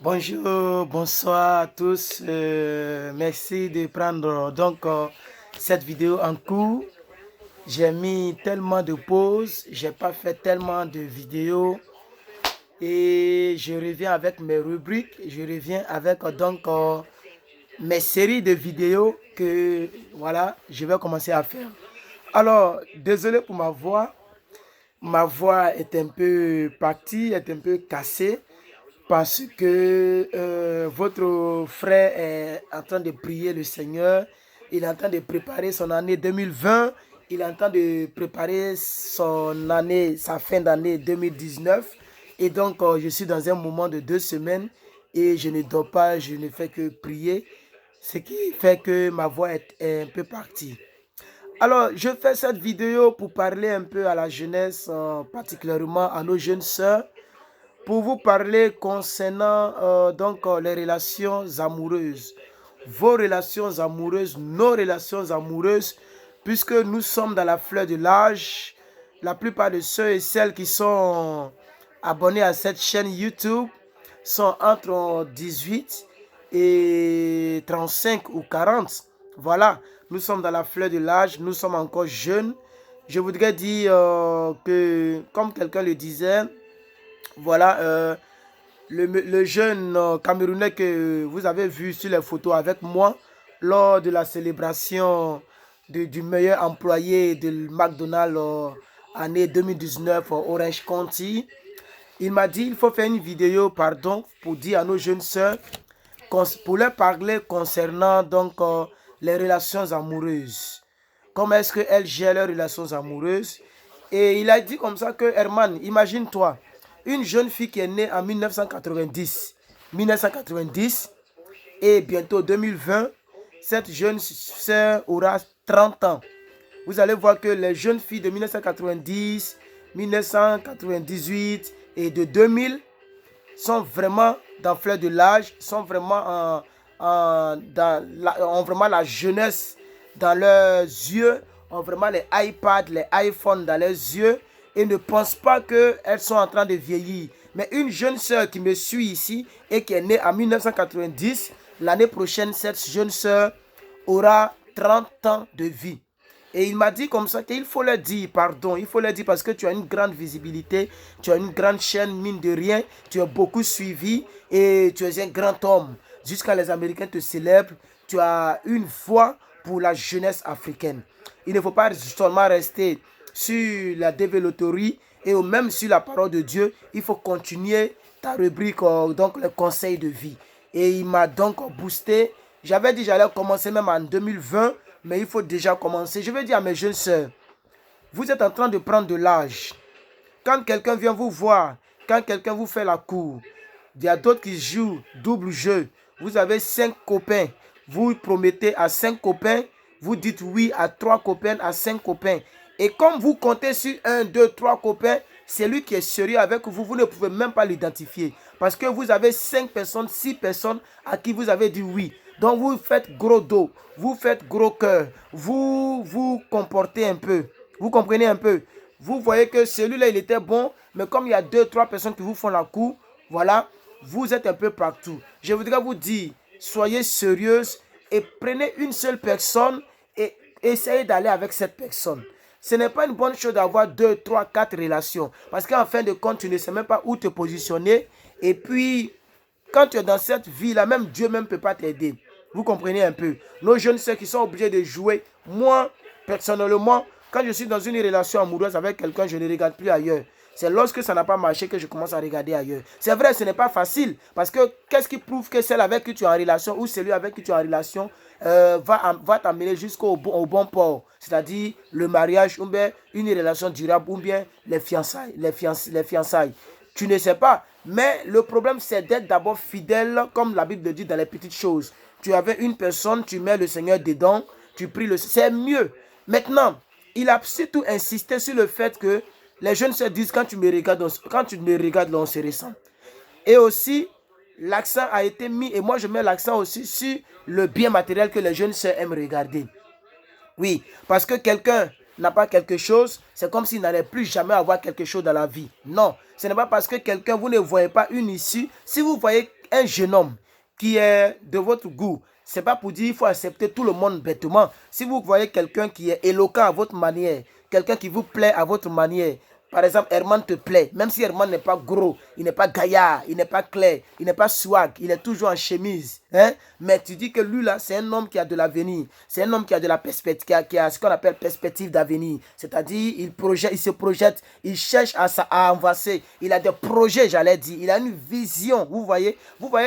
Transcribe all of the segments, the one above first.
Bonjour, bonsoir à tous. Merci de prendre cette vidéo en cours. J'ai mis tellement de pauses, j'ai pas fait tellement de vidéos et je reviens avec mes rubriques. Je reviens avec mes séries de vidéos que voilà, je vais commencer à faire. Alors, désolé pour ma voix. Ma voix est un peu partie, est un peu cassée parce que votre frère est en train de prier le Seigneur. Il est en train de préparer son année 2020. Il est en train de préparer son année, sa fin d'année 2019. Et donc, je suis dans un moment de 2 semaines et je ne dors pas, je ne fais que prier. Ce qui fait que ma voix est un peu partie. Alors, je fais cette vidéo pour parler un peu à la jeunesse, particulièrement à nos jeunes sœurs, pour vous parler concernant les relations amoureuses. Vos relations amoureuses, nos relations amoureuses, puisque nous sommes dans la fleur de l'âge. La plupart de ceux et celles qui sont abonnés à cette chaîne YouTube sont entre 18 et 35 ou 40. Voilà, nous sommes dans la fleur de l'âge, nous sommes encore jeunes. Je voudrais dire que, comme quelqu'un le disait, voilà, le jeune Camerounais que vous avez vu sur les photos avec moi lors de la célébration du meilleur employé de McDonald's année 2019 Orange County. Il m'a dit il faut faire une vidéo, pardon, pour dire à nos jeunes sœurs, pour leur parler concernant les relations amoureuses. Comment est-ce qu'elles gèrent leurs relations amoureuses. Et il a dit comme ça que, Herman, imagine-toi, une jeune fille qui est née en 1990 et bientôt 2020, cette jeune sœur aura 30 ans. Vous allez voir que les jeunes filles de 1990, 1998 et de 2000 sont vraiment dans fleur de l'âge, sont vraiment ont vraiment la jeunesse dans leurs yeux, ont vraiment les iPads, les iPhones dans leurs yeux et ne pensent pas qu'elles sont en train de vieillir. Mais une jeune sœur qui me suit ici et qui est née en 1990, l'année prochaine, cette jeune sœur aura 30 ans de vie. Et il m'a dit comme ça qu'il faut leur dire, pardon, il faut leur dire parce que tu as une grande visibilité, tu as une grande chaîne, mine de rien, tu es beaucoup suivi et tu es un grand homme. Jusqu'à les Américains te célèbrent, tu as une voix pour la jeunesse africaine. Il ne faut pas seulement rester sur la développerie et même sur la parole de Dieu, il faut continuer ta rubrique, donc le conseil de vie. Et il m'a donc boosté. J'avais dit j'allais commencer même en 2020, mais il faut déjà commencer. Je veux dire à mes jeunes sœurs, vous êtes en train de prendre de l'âge. Quand quelqu'un vient vous voir, quand quelqu'un vous fait la cour, il y a d'autres qui jouent double jeu. Vous avez 5 copains. Vous promettez à 5 copains. Vous dites oui à 3 copains, à 5 copains. Et comme vous comptez sur 1, 2, 3 copains, celui qui est sérieux avec vous, vous ne pouvez même pas l'identifier. Parce que vous avez 5 personnes, 6 personnes à qui vous avez dit oui. Donc vous faites gros dos, vous faites gros cœur, vous vous comportez un peu. Vous comprenez un peu? Vous voyez que celui-là, il était bon, mais comme il y a 2, 3 personnes qui vous font la cour, voilà, vous êtes un peu partout. Je voudrais vous dire, soyez sérieuse et prenez une seule personne et essayez d'aller avec cette personne. Ce n'est pas une bonne chose d'avoir 2, 3, 4 relations. Parce qu'en fin de compte, tu ne sais même pas où te positionner. Et puis, quand tu es dans cette vie-là, même Dieu même ne peut pas t'aider. Vous comprenez un peu. Nos jeunes sœurs qui sont obligés de jouer. Moi, personnellement, quand je suis dans une relation amoureuse avec quelqu'un, je ne regarde plus ailleurs. C'est lorsque ça n'a pas marché que je commence à regarder ailleurs. C'est vrai, ce n'est pas facile. Parce que qu'est-ce qui prouve que celle avec qui tu es en relation ou celui avec qui tu es en relation va t'amener jusqu'au au bon port. C'est-à-dire le mariage ou bien une relation durable ou bien les fiançailles. Les fiançailles. Tu ne sais pas. Mais le problème, c'est d'être d'abord fidèle, comme la Bible le dit dans les petites choses. Tu avais une personne, tu mets le Seigneur dedans, tu pries le Seigneur. C'est mieux. Maintenant, il a surtout insisté sur le fait que les jeunes se disent quand tu me regardes, on se ressent. Et aussi, l'accent a été mis, et moi je mets l'accent aussi sur le bien matériel que les jeunes sœurs aiment regarder. Oui, parce que quelqu'un n'a pas quelque chose, c'est comme s'il n'allait plus jamais avoir quelque chose dans la vie. Non, ce n'est pas parce que quelqu'un, vous ne voyez pas une issue. Si vous voyez un jeune homme qui est de votre goût, c'est pas pour dire qu'il faut accepter tout le monde bêtement. Si vous voyez quelqu'un qui est éloquent à votre manière, quelqu'un qui vous plaît à votre manière, par exemple, Herman te plaît, même si Herman n'est pas gros, il n'est pas gaillard, il n'est pas clair, il n'est pas swag, il est toujours en chemise. Hein? Mais tu dis que lui là, c'est un homme qui a de l'avenir, c'est un homme qui a de la perspective, qui a ce qu'on appelle perspective d'avenir. C'est-à-dire, il se projette, il cherche à avancer, il a des projets, j'allais dire, il a une vision. Vous voyez,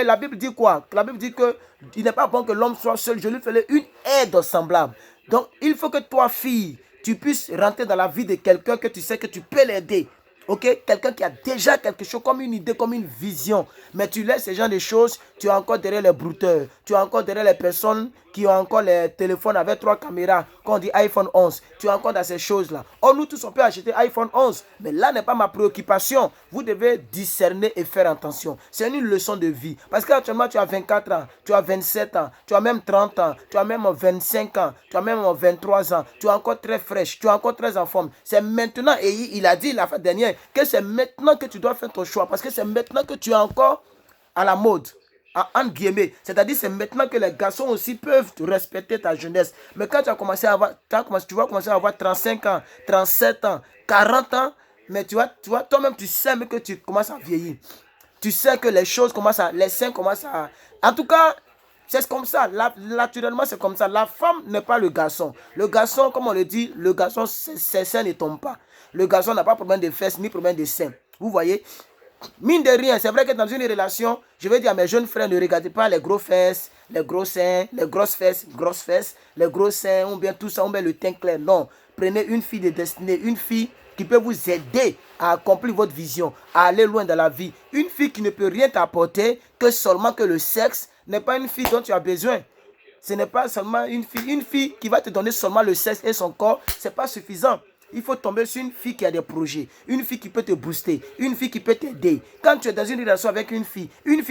la Bible dit quoi? La Bible dit que il n'est pas bon que l'homme soit seul, je lui ferai une aide semblable. Donc, il faut que toi, fille, tu puisses rentrer dans la vie de quelqu'un que tu sais que tu peux l'aider. Ok, quelqu'un qui a déjà quelque chose comme une idée, comme une vision. Mais tu laisses ce genre de choses, tu es encore derrière les brouteurs. Tu es encore derrière les personnes qui ont encore les téléphones avec 3 caméras. Quand on dit iPhone 11, tu es encore dans ces choses-là. Oh, nous tous, on peut acheter iPhone 11. Mais là n'est pas ma préoccupation. Vous devez discerner et faire attention. C'est une leçon de vie. Parce qu'actuellement, tu as 24 ans, tu as 27 ans, tu as même 30 ans, tu as même 25 ans, tu as même 23 ans. Tu es encore très fraîche, tu es encore très en forme. C'est maintenant, et il a dit la fois dernière, que c'est maintenant que tu dois faire ton choix. Parce que c'est maintenant que tu es encore à la mode. Entre guillemets, c'est-à-dire c'est maintenant que les garçons aussi peuvent respecter ta jeunesse. Mais quand tu as commencé à avoir, tu vas commencer à avoir 35 ans, 37 ans, 40 ans, mais tu vois toi-même tu sais que tu commences à vieillir. Tu sais que les choses commencent les seins commencent à... En tout cas, c'est comme ça. Naturellement, c'est comme ça. La femme n'est pas le garçon. Le garçon, comme on le dit, le garçon, ses seins ne tombent pas. Le garçon n'a pas de problème de fesses ni problème de seins. Vous voyez? Mine de rien, c'est vrai que dans une relation, je vais dire à mes jeunes frères, ne regardez pas les gros fesses, les gros seins, les grosses fesses, les gros seins, ou bien tout ça, ou bien le teint clair. Non, prenez une fille de destinée, une fille qui peut vous aider à accomplir votre vision, à aller loin dans la vie. Une fille qui ne peut rien t'apporter que seulement que le sexe n'est pas une fille dont tu as besoin. Ce n'est pas seulement une fille qui va te donner seulement le sexe et son corps, ce n'est pas suffisant. Il faut tomber sur une fille qui a des projets, une fille qui peut te booster, une fille qui peut t'aider. Quand tu es dans une relation avec une fille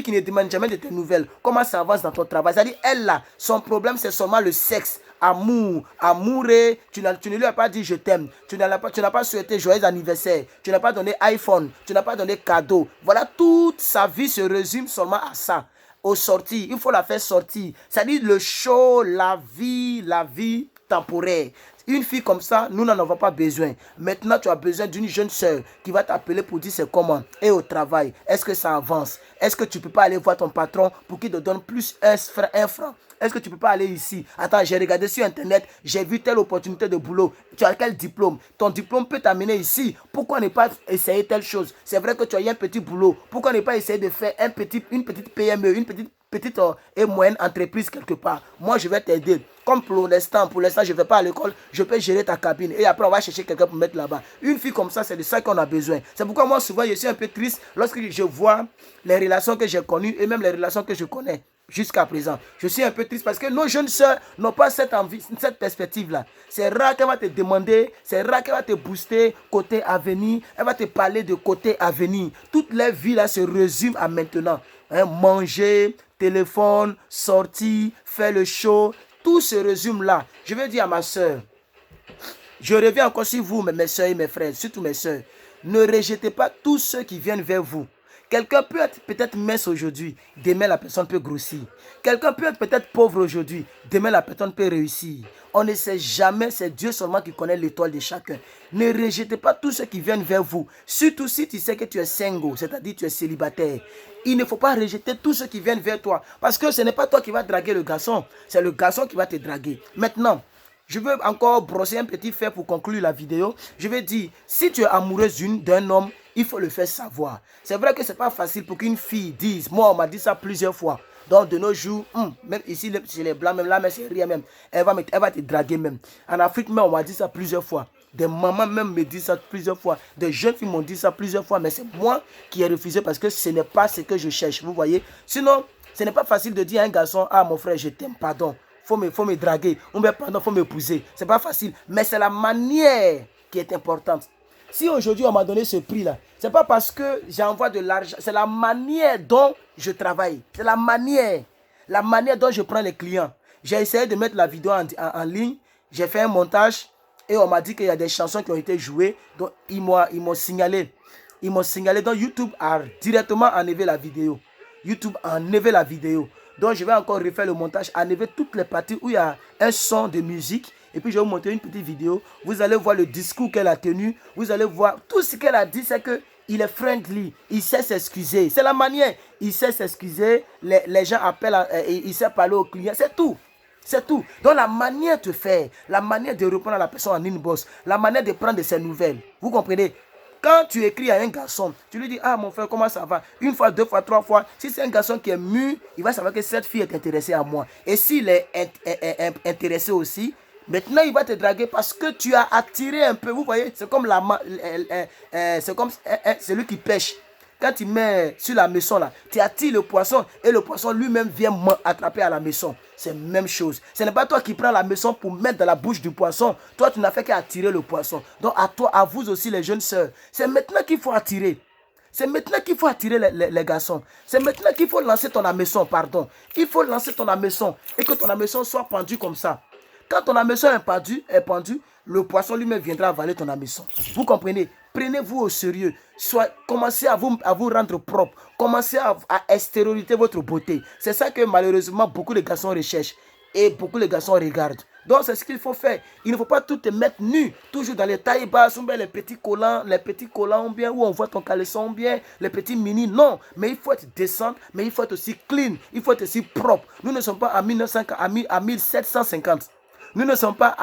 qui ne demande jamais de tes nouvelles, comment ça avance dans ton travail? C'est-à-dire, elle là, son problème c'est seulement le sexe. Amoureux, tu ne lui as pas dit je t'aime, tu n'as pas souhaité joyeux anniversaire, tu n'as pas donné iPhone, tu n'as pas donné cadeau. Voilà, toute sa vie se résume seulement à ça. Aux sorties, il faut la faire sortir. C'est-à-dire le show, la vie temporaire. Une fille comme ça, nous n'en avons pas besoin. Maintenant, tu as besoin d'une jeune soeur qui va t'appeler pour dire c'est comment. Et au travail, est-ce que ça avance? Est-ce que tu ne peux pas aller voir ton patron pour qu'il te donne plus un franc? Est-ce que tu ne peux pas aller ici? Attends, j'ai regardé sur Internet, j'ai vu telle opportunité de boulot. Tu as quel diplôme? Ton diplôme peut t'amener ici. Pourquoi ne pas essayer telle chose? C'est vrai que tu as eu un petit boulot. Pourquoi ne pas essayer de faire une petite PME, une petite et moyenne entreprise quelque part? Moi, je vais t'aider. Comme pour l'instant, je ne vais pas à l'école, je peux gérer ta cabine. Et après, on va chercher quelqu'un pour mettre là-bas. Une fille comme ça, c'est de ça qu'on a besoin. C'est pourquoi moi, souvent, je suis un peu triste lorsque je vois les relations que j'ai connues et même les relations que je connais jusqu'à présent. Je suis un peu triste parce que nos jeunes soeurs n'ont pas cette envie, cette perspective-là. C'est rare qu'elle va te demander, c'est rare qu'elle va te booster côté avenir, elle va te parler de côté avenir. Toute leur vie là se résume à maintenant. Hein, manger, téléphone, sortir, faire le show, tout se résume là. Je vais dire à ma soeur, je reviens encore sur vous, mes soeurs et mes frères, surtout mes soeurs. Ne rejetez pas tous ceux qui viennent vers vous. Quelqu'un peut être peut-être mince aujourd'hui, demain la personne peut grossir. Quelqu'un peut être peut-être pauvre aujourd'hui, demain la personne peut réussir. On ne sait jamais, c'est Dieu seulement qui connaît l'étoile de chacun. Ne rejetez pas tous ceux qui viennent vers vous, surtout si tu sais que tu es single, c'est-à-dire tu es célibataire. Il ne faut pas rejeter tous ceux qui viennent vers toi, parce que ce n'est pas toi qui vas draguer le garçon, c'est le garçon qui va te draguer. Maintenant, je veux encore brosser un petit fait pour conclure la vidéo. Je vais dire, si tu es amoureuse d'un homme, il faut le faire savoir. C'est vrai que ce n'est pas facile pour qu'une fille dise, moi on m'a dit ça plusieurs fois. Donc de nos jours, même ici chez les blancs, même là, mais c'est rien même. Elle va te draguer même. En Afrique même, on m'a dit ça plusieurs fois. Des mamans même me disent ça plusieurs fois. Des jeunes filles m'ont dit ça plusieurs fois. Mais c'est moi qui ai refusé parce que ce n'est pas ce que je cherche. Vous voyez? Sinon, ce n'est pas facile de dire à un garçon, ah mon frère, je t'aime, pardon. Faut me draguer. Ou bien pardon, faut m'épouser. C'est pas facile. Mais c'est la manière qui est importante. Si aujourd'hui on m'a donné ce prix-là, c'est pas parce que j'envoie de l'argent, c'est la manière dont je travaille. C'est la manière dont je prends les clients. J'ai essayé de mettre la vidéo en ligne, j'ai fait un montage, Et on m'a dit qu'il y a des chansons qui ont été jouées. Donc, ils m'ont signalé. Ils m'ont signalé. Donc, YouTube a directement enlevé la vidéo. YouTube a enlevé la vidéo. Donc, je vais encore refaire le montage, enlever toutes les parties où il y a un son de musique. Et puis, je vais vous montrer une petite vidéo. Vous allez voir le discours qu'elle a tenu. Vous allez voir tout ce qu'elle a dit, c'est que il est friendly, il sait s'excuser. C'est la manière. Il sait s'excuser. Les gens appellent, il sait parler aux clients. C'est tout. C'est tout. Donc la manière de faire, la manière de répondre à la personne en inbox, la manière de prendre de ses nouvelles. Vous comprenez? Quand tu écris à un garçon, tu lui dis, ah mon frère, comment ça va? Une fois, deux fois, trois fois. Si c'est un garçon qui est mûr, il va savoir que cette fille est intéressée à moi. Et s'il est intéressé aussi, maintenant il va te draguer parce que tu as attiré un peu. Vous voyez, c'est comme c'est comme celui qui pêche. Quand tu mets sur la maison là, tu attires le poisson et le poisson lui-même vient attraper à la maison. C'est la même chose. Ce n'est pas toi qui prends la maison pour mettre dans la bouche du poisson. Toi, tu n'as fait qu'attirer le poisson. Donc à toi, à vous aussi les jeunes sœurs, c'est maintenant qu'il faut attirer. C'est maintenant qu'il faut attirer les garçons. C'est maintenant qu'il faut lancer ton hameçon, pardon. Il faut lancer ton hameçon et que ton hameçon soit pendu comme ça. Quand ton hameçon est pendu, le poisson lui-même viendra avaler ton hameçon. Vous comprenez? Prenez-vous au sérieux. Commencez à vous rendre propre. Commencez à extérioriser votre beauté. C'est ça que malheureusement beaucoup de garçons recherchent. Et beaucoup de garçons regardent. Donc c'est ce qu'il faut faire. Il ne faut pas tout te mettre nu. Toujours dans les tailles basses, ou bien les petits collants, bien, où on voit ton caleçon, bien, les petits mini. Non, mais il faut être décent, mais il faut être aussi clean. Il faut être aussi propre. Nous ne sommes pas à 1750. Nous ne sommes pas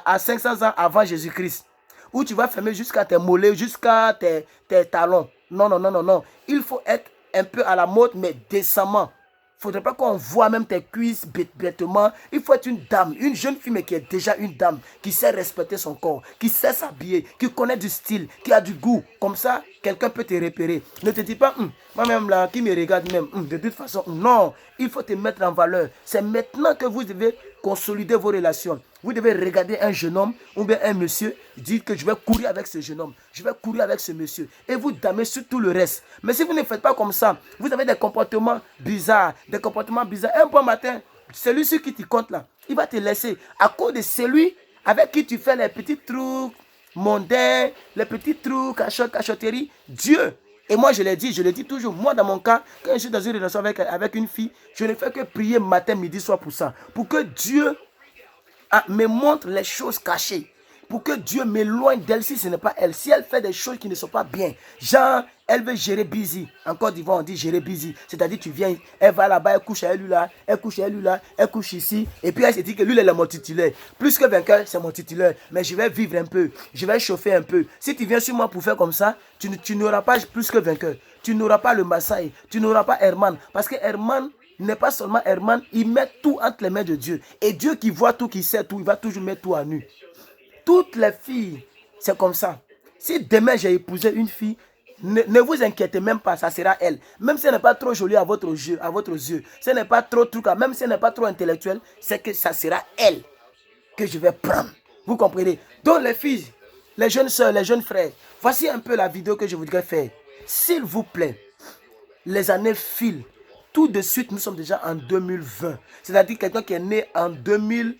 à 500 ans avant Jésus-Christ. Où tu vas fermer jusqu'à tes mollets, jusqu'à tes talons. Non, non, non, non, non. Il faut être un peu à la mode, mais décemment. Il ne faudrait pas qu'on voit même tes cuisses bêtement. Il faut être une dame, une jeune fille, mais qui est déjà une dame, qui sait respecter son corps, qui sait s'habiller, qui connaît du style, qui a du goût. Comme ça, quelqu'un peut te repérer. Ne te dis pas, moi-même là, qui me regarde même, de toute façon, non. Il faut te mettre en valeur. C'est maintenant que vous devez consolider vos relations. Vous devez regarder un jeune homme ou bien un monsieur, dire que je vais courir avec ce jeune homme, je vais courir avec ce monsieur. Et vous damez sur tout le reste. Mais si vous ne faites pas comme ça, vous avez des comportements bizarres. Un bon matin, celui-ci qui te compte là, il va te laisser à cause de celui avec qui tu fais les petits trucs mondains, les petits trucs, cachotterie. Dieu. Et moi, je le dis toujours, moi dans mon cas, quand je suis dans une relation avec une fille, je ne fais que prier matin, midi, soir pour ça. Pour que Dieu me montre les choses cachées. Pour que Dieu m'éloigne d'elle si ce n'est pas elle. Si elle fait des choses qui ne sont pas bien. Genre, elle veut gérer busy. En Côte d'Ivoire, on dit gérer busy. C'est-à-dire, tu viens, elle va là-bas, elle couche à lui là, elle couche à lui là, elle couche ici. Et puis, elle se dit que lui, elle est mon titulaire. Plus que vainqueur, c'est mon titulaire. Mais je vais vivre un peu. Je vais chauffer un peu. Si tu viens sur moi pour faire comme ça, tu n'auras pas plus que vainqueur. Tu n'auras pas le Maasai. Tu n'auras pas Herman. Parce que Herman n'est pas seulement Herman, il met tout entre les mains de Dieu. Et Dieu qui voit tout, qui sait tout, il va toujours mettre tout à nu. Toutes les filles, c'est comme ça. Si demain j'ai épousé une fille, ne vous inquiétez même pas, ça sera elle. Même si elle n'est pas trop jolie à votre yeux, si elle n'est pas trop truc, même si elle n'est pas trop intellectuelle, c'est que ça sera elle que je vais prendre. Vous comprenez? Donc les filles, les jeunes soeurs, les jeunes frères, voici un peu la vidéo que je voudrais faire. S'il vous plaît, les années filent. Tout de suite, nous sommes déjà en 2020. C'est-à-dire quelqu'un qui est né en 2000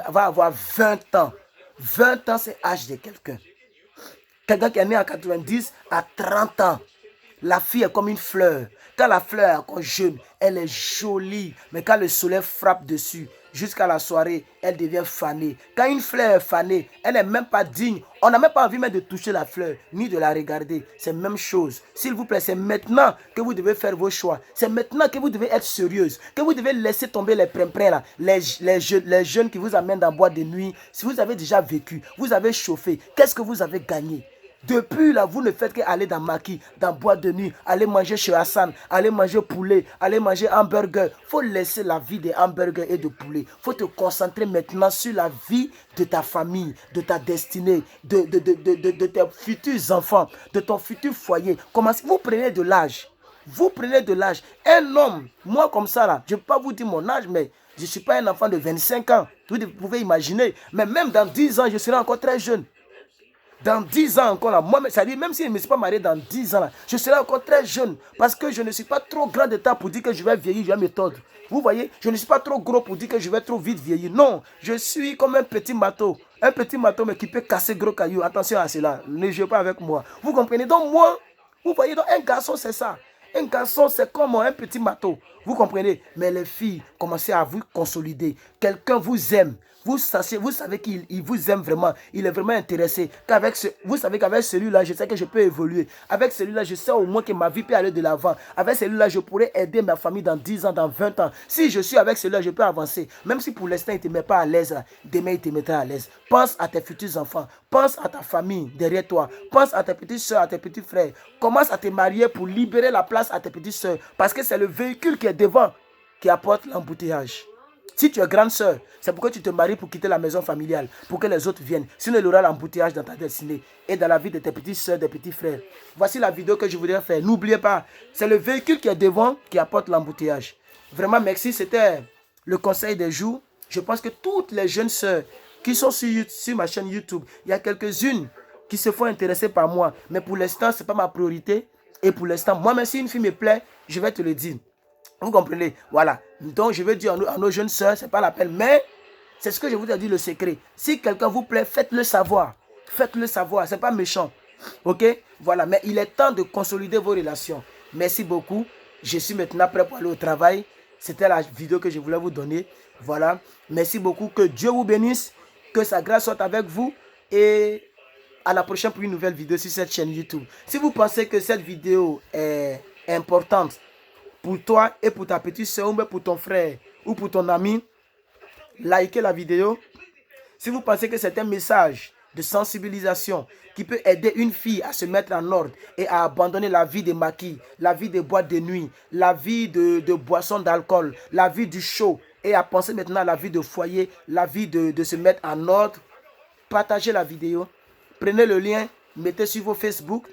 va avoir 20 ans. 20 ans, c'est l'âge de quelqu'un. Quelqu'un qui est né en 90 à 30 ans. La fille est comme une fleur. Quand la fleur est encore jeune, elle est jolie. Mais quand le soleil frappe dessus, jusqu'à la soirée, elle devient fanée. Quand une fleur est fanée, elle n'est même pas digne. On n'a même pas envie même de toucher la fleur, ni de la regarder. C'est la même chose. S'il vous plaît, c'est maintenant que vous devez faire vos choix. C'est maintenant que vous devez être sérieuse. Que vous devez laisser tomber les prins là. Les jeunes qui vous amènent dans la boîte de nuit. Si vous avez déjà vécu, vous avez chauffé, qu'est-ce que vous avez gagné? Depuis là, vous ne faites qu'aller dans Maki, dans boîte de nuit, aller manger chez Hassan, aller manger poulet, aller manger hamburger. Il faut laisser la vie des hamburgers et de poulet. Il faut te concentrer maintenant sur la vie de ta famille, de ta destinée, de tes futurs enfants, de ton futur foyer. Vous prenez de l'âge. Vous prenez de l'âge. Un homme, moi comme ça là, je ne peux pas vous dire mon âge, mais je ne suis pas un enfant de 25 ans. Vous pouvez imaginer. Mais même dans 10 ans, je serai encore très jeune. Dans 10 ans encore, là, moi, ça dit, même si je ne me suis pas marié dans 10 ans, là, je serai encore très jeune. Parce que je ne suis pas trop grand de temps pour dire que je vais vieillir, je vais me tordre. Vous voyez, je ne suis pas trop gros pour dire que je vais trop vite vieillir. Non, je suis comme un petit marteau. Un petit marteau, mais qui peut casser gros cailloux. Attention à cela, ne jouez pas avec moi. Vous comprenez? Donc moi, vous voyez, donc un garçon, c'est ça. Un garçon, c'est comme un petit marteau. Vous comprenez? Mais les filles, commencez à vous consolider. Quelqu'un vous aime. Vous savez qu'il vous aime vraiment. Il est vraiment intéressé. Vous savez qu'avec celui-là, je sais que je peux évoluer. Avec celui-là, je sais au moins que ma vie peut aller de l'avant. Avec celui-là, je pourrais aider ma famille dans 10 ans, dans 20 ans. Si je suis avec celui-là, je peux avancer. Même si pour l'instant, il ne te met pas à l'aise, demain, il te mettra à l'aise. Pense à tes futurs enfants. Pense à ta famille derrière toi. Pense à tes petites soeurs, à tes petits frères. Commence à te marier pour libérer la place à tes petites soeurs. Parce que c'est le véhicule qui est devant qui apporte l'embouteillage. Si tu es grande sœur, c'est pourquoi tu te maries pour quitter la maison familiale, pour que les autres viennent. Sinon, il y aura l'embouteillage dans ta destinée et dans la vie de tes petites sœurs, des petits frères. Voici la vidéo que je voudrais faire. N'oubliez pas, c'est le véhicule qui est devant qui apporte l'embouteillage. Vraiment, merci. C'était le conseil des jours. Je pense que toutes les jeunes sœurs qui sont sur ma chaîne YouTube, il y a quelques-unes qui se font intéresser par moi. Mais pour l'instant, ce n'est pas ma priorité. Et pour l'instant, moi-même, si une fille me plaît, je vais te le dire. Vous comprenez? Voilà. Donc, je veux dire à nos jeunes sœurs, ce n'est pas la peine. Mais, c'est ce que je vous ai dit, le secret. Si quelqu'un vous plaît, faites-le savoir. Faites-le savoir. Ce n'est pas méchant. OK? Voilà. Mais il est temps de consolider vos relations. Merci beaucoup. Je suis maintenant prêt pour aller au travail. C'était la vidéo que je voulais vous donner. Voilà. Merci beaucoup. Que Dieu vous bénisse. Que sa grâce soit avec vous. Et à la prochaine pour une nouvelle vidéo sur cette chaîne YouTube. Si vous pensez que cette vidéo est importante pour toi et pour ta petite soeur, ou même pour ton frère ou pour ton ami, likez la vidéo. Si vous pensez que c'est un message de sensibilisation qui peut aider une fille à se mettre en ordre et à abandonner la vie des maquis, la vie des boîtes de nuit, la vie de boissons d'alcool, la vie du show, et à penser maintenant à la vie de foyer, la vie de se mettre en ordre, partagez la vidéo, prenez le lien, mettez sur vos Facebook,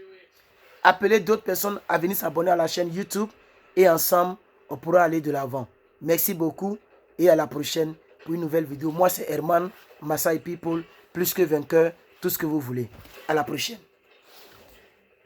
appelez d'autres personnes à venir s'abonner à la chaîne YouTube. Et ensemble, on pourra aller de l'avant. Merci beaucoup et à la prochaine pour une nouvelle vidéo. Moi, c'est Herman, Masai People, plus que vainqueur, tout ce que vous voulez. À la prochaine.